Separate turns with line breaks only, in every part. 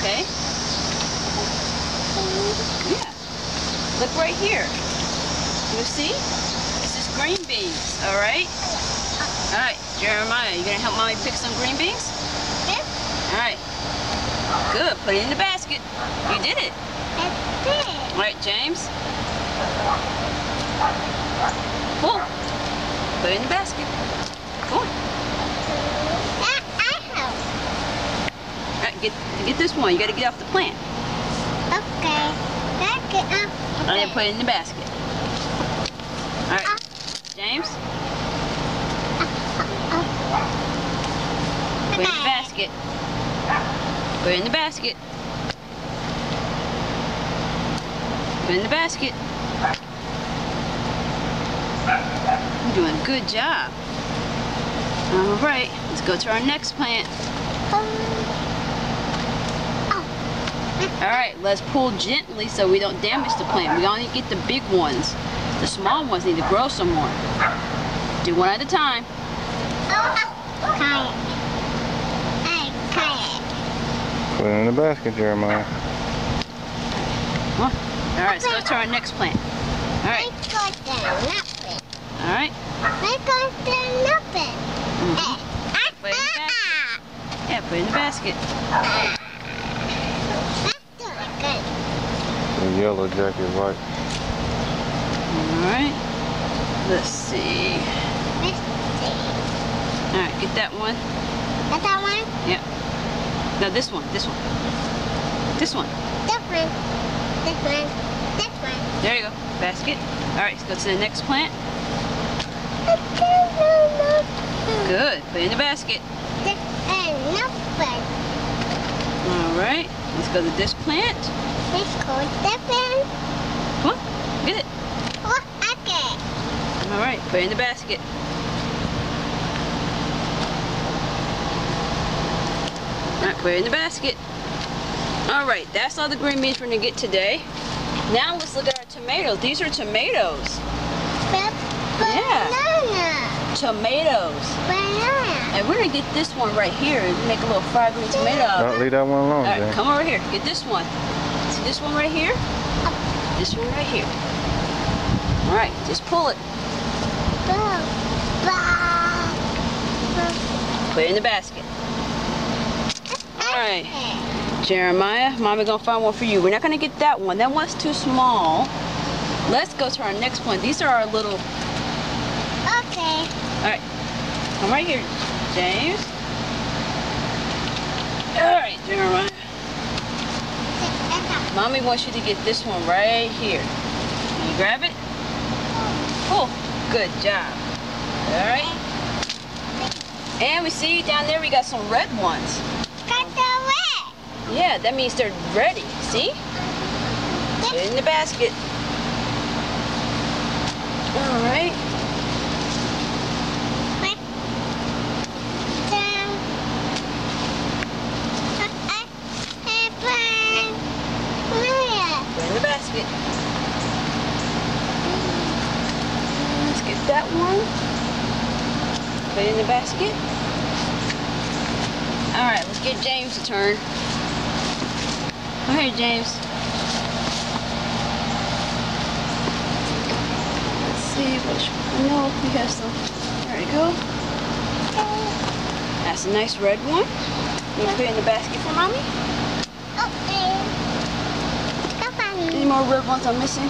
Okay? Yeah. Look right here. You see? This is green beans, alright? Alright, Jeremiah, you gonna help Mommy pick some green beans?
Yep.
Alright. Good, put it in the basket. You did it.
I did.
Alright, James. Pull. Put it in the basket. Come on.
I help.
Alright, get this one. You gotta get off the plant.
Okay. Let's get up.
And then put it in the basket. Alright. James. Put it in the basket. Put it in the basket. Put it in the basket. You're doing a good job. Alright, let's go to our next plant. Alright, let's pull gently so we don't damage the plant. We only get the big ones. The small ones need to grow some more. Do one at a time.
Put it in the basket, Jeremiah.
Alright, let's go to our next plant. Alright. Alright. Put it in the basket. Yeah, put it in the basket.
The yellow jacket, right?
Alright. Let's see. Alright, get that one.
That one?
Yep. No, this one. This one. This one.
This one. This one. This one.
There you go. Basket. Alright, let's go to the next plant. Good. Put it in the basket. Alright. Let's go to this plant. Come on. Get it. Alright. Put it in the basket. Alright, put it in the basket. Alright, that's all the green beans we're going to get today. Now let's look at our tomatoes. These are tomatoes. Yeah. Tomatoes. And we're going to get this one right here and make a little fried green tomato out of
Don't
it.
leave that one alone,
Alright,
Jay.
come over here. Get this one. See this one right here? This one right here. Alright, just pull it. Put it in the basket. Alright. Jeremiah, Mommy gonna find one for you. We're not gonna get that one. That one's too small. Let's go to our next one. These are our little...
Okay.
Alright. Come right here, James. Alright, Jeremiah. Mommy wants you to get this one right here. Can you grab it? Cool. Good job. Alright. And we see down there we got some red ones. Yeah, that means they're ready. See? Put it in the basket. Alright. Put it in the basket. Let's get that one. Put it in the basket. Alright, let's get James a turn. Go ahead, James. Let's see which one. No, we have some. There you go. That's a nice red one. You put it in the basket for Mommy? Any more red ones I'm missing?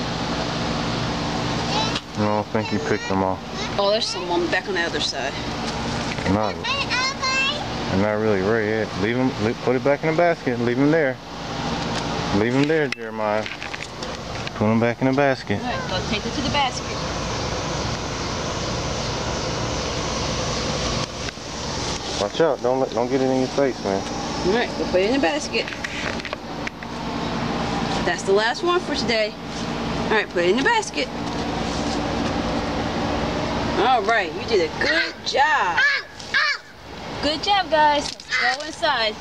I don't think you picked them all.
Oh, there's some on back on the other side.
No, they're not really red. Leave them. Put it back in the basket. Leave them there. Leave them there, Jeremiah. Put them back in the basket.
All right, let's take it to the basket.
Watch out! Don't get it in your face, man.
All right, we'll put it in the basket. That's the last one for today. All right, put it in the basket. All right, you did a good job. Good job, guys. Let's go inside.